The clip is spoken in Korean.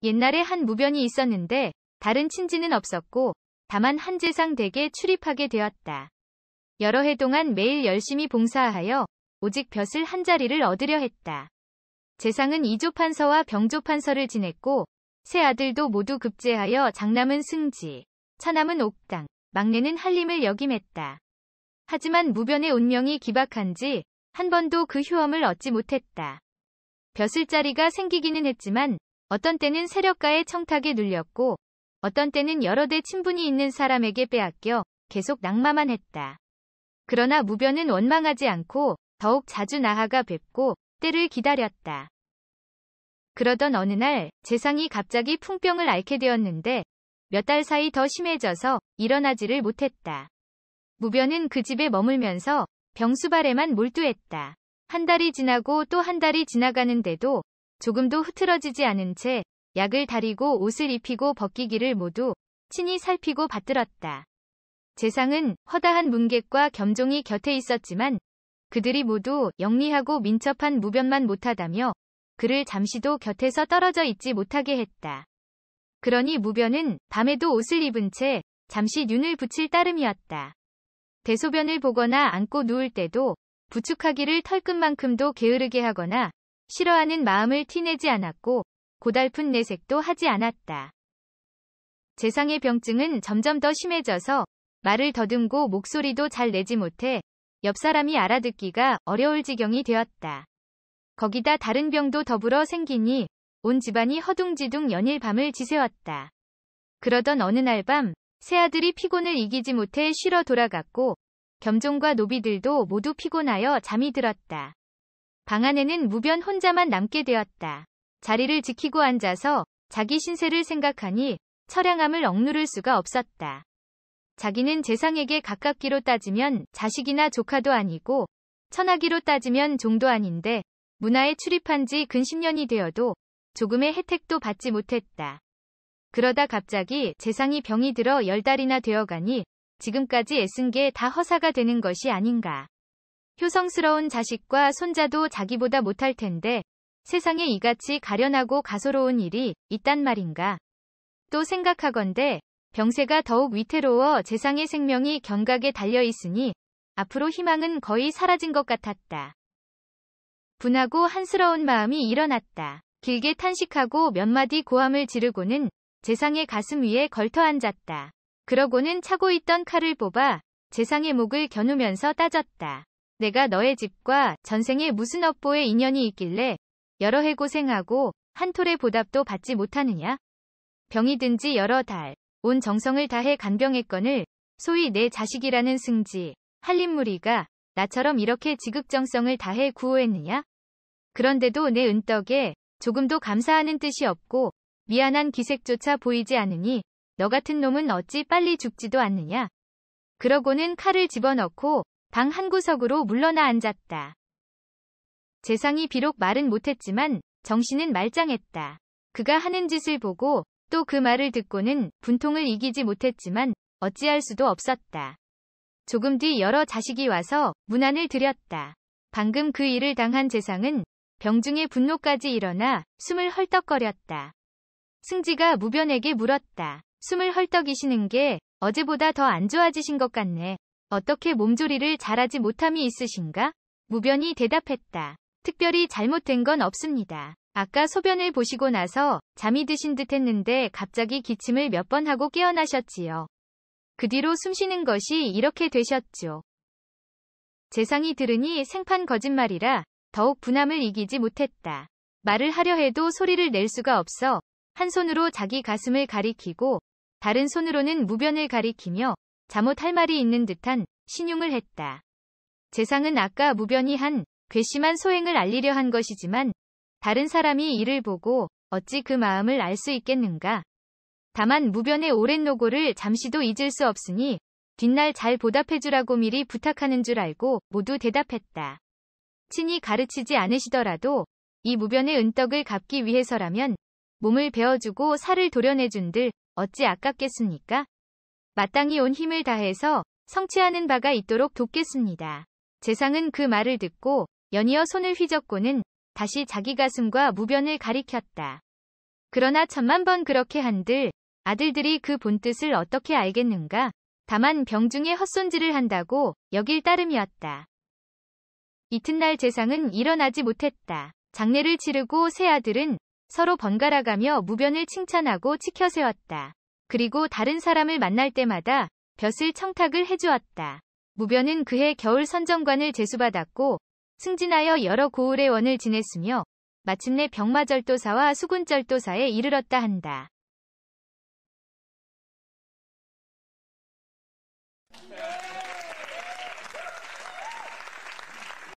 옛날에 한 무변이 있었는데 다른 친지는 없었고 다만 한 재상 댁에 출입하게 되었다. 여러 해 동안 매일 열심히 봉사하여 오직 벼슬 한 자리를 얻으려 했다. 재상은 이조판서와 병조판서를 지냈고 세 아들도 모두 급제하여 장남은 승지, 차남은 옥당, 막내는 한림을 역임했다. 하지만 무변의 운명이 기박한지 한 번도 그 효험을 얻지 못했다. 벼슬자리가 생기기는 했지만 어떤 때는 세력가의 청탁에 눌렸고 어떤 때는 여러 대 친분이 있는 사람에게 빼앗겨 계속 낙마만 했다. 그러나 무변은 원망하지 않고 더욱 자주 나아가 뵙고 때를 기다렸다. 그러던 어느 날 재상이 갑자기 풍병을 앓게 되었는데 몇 달 사이 더 심해져서 일어나지를 못했다. 무변은 그 집에 머물면서 병수발에만 몰두했다. 한 달이 지나고 또 한 달이 지나가는데도 조금도 흐트러지지 않은 채 약을 다리고 옷을 입히고 벗기기를 모두 친히 살피고 받들었다. 재상은 허다한 문객과 겸종이 곁에 있었지만 그들이 모두 영리하고 민첩한 무변만 못하다며 그를 잠시도 곁에서 떨어져 있지 못하게 했다. 그러니 무변은 밤에도 옷을 입은 채 잠시 눈을 붙일 따름이었다. 대소변을 보거나 앉고 누울 때도 부축하기를 털끝만큼도 게으르게 하거나 싫어하는 마음을 티내지 않았고 고달픈 내색도 하지 않았다. 재상의 병증은 점점 더 심해져서 말을 더듬고 목소리도 잘 내지 못해 옆 사람이 알아듣기가 어려울 지경이 되었다. 거기다 다른 병도 더불어 생기니 온 집안이 허둥지둥 연일 밤을 지새웠다. 그러던 어느 날 밤 새아들이 피곤을 이기지 못해 쉬러 돌아갔고 겸종과 노비들도 모두 피곤하여 잠이 들었다. 방 안에는 무변 혼자만 남게 되었다. 자리를 지키고 앉아서 자기 신세를 생각하니 처량함을 억누를 수가 없었다. 자기는 재상에게 가깝기로 따지면 자식이나 조카도 아니고 천하기로 따지면 종도 아닌데 문화에 출입한 지 근 10년이 되어도 조금의 혜택도 받지 못했다. 그러다 갑자기 재상이 병이 들어 10달이나 되어가니 지금까지 애쓴 게 다 허사가 되는 것이 아닌가. 효성스러운 자식과 손자도 자기보다 못할 텐데 세상에 이같이 가련하고 가소로운 일이 있단 말인가. 또 생각하건대 병세가 더욱 위태로워 재상의 생명이 경각에 달려있으니 앞으로 희망은 거의 사라진 것 같았다. 분하고 한스러운 마음이 일어났다. 길게 탄식하고 몇 마디 고함을 지르고는 재상의 가슴 위에 걸터 앉았다. 그러고는 차고 있던 칼을 뽑아 재상의 목을 겨누면서 따졌다. 내가 너의 집과 전생에 무슨 업보에 인연이 있길래 여러 해 고생하고 한 톨의 보답도 받지 못하느냐? 병이 든 지 여러 달, 온 정성을 다해 간병했건을 소위 내 자식이라는 승지, 한림무리가 나처럼 이렇게 지극정성을 다해 구호했느냐? 그런데도 내 은떡에 조금도 감사하는 뜻이 없고 미안한 기색조차 보이지 않으니 너 같은 놈은 어찌 빨리 죽지도 않느냐? 그러고는 칼을 집어넣고 방 한구석으로 물러나 앉았다. 재상이 비록 말은 못했지만 정신은 말짱했다. 그가 하는 짓을 보고 또 그 말을 듣고는 분통을 이기지 못했지만 어찌할 수도 없었다. 조금 뒤 여러 자식이 와서 문안을 드렸다. 방금 그 일을 당한 재상은 병중의 분노까지 일어나 숨을 헐떡거렸다. 승지가 무변에게 물었다. 숨을 헐떡이시는 게 어제보다 더 안 좋아지신 것 같네. 어떻게 몸조리를 잘하지 못함이 있으신가? 무변이 대답했다. 특별히 잘못된 건 없습니다. 아까 소변을 보시고 나서 잠이 드신 듯 했는데 갑자기 기침을 몇 번 하고 깨어나셨지요. 그 뒤로 숨쉬는 것이 이렇게 되셨죠. 재상이 들으니 생판 거짓말이라 더욱 분함을 이기지 못했다. 말을 하려 해도 소리를 낼 수가 없어 한 손으로 자기 가슴을 가리키고 다른 손으로는 무변을 가리키며 잠옷 할 말이 있는 듯한 신용을 했다. 재상은 아까 무변이 한 괘씸한 소행을 알리려 한 것이지만 다른 사람이 이를 보고 어찌 그 마음을 알 수 있겠는가. 다만 무변의 오랜 노고를 잠시도 잊을 수 없으니 뒷날 잘 보답해주라고 미리 부탁하는 줄 알고 모두 대답했다. 친히 가르치지 않으시더라도 이 무변의 은떡을 갚기 위해서라면 몸을 베어주고 살을 도려내준들 어찌 아깝겠습니까? 마땅히 온 힘을 다해서 성취하는 바가 있도록 돕겠습니다. 재상은 그 말을 듣고 연이어 손을 휘젓고는 다시 자기 가슴과 무변을 가리켰다. 그러나 천만 번 그렇게 한들 아들들이 그 본뜻을 어떻게 알겠는가? 다만 병중에 헛손질을 한다고 여길 따름이었다. 이튿날 제상은 일어나지 못했다. 장례를 치르고 세 아들은 서로 번갈아가며 무변을 칭찬하고 치켜세웠다. 그리고 다른 사람을 만날 때마다 벼슬 청탁을 해주었다. 무변은 그해 겨울 선정관을 제수받았고 승진하여 여러 고을의 원을 지냈으며 마침내 병마절도사와 수군절도사에 이르렀다 한다.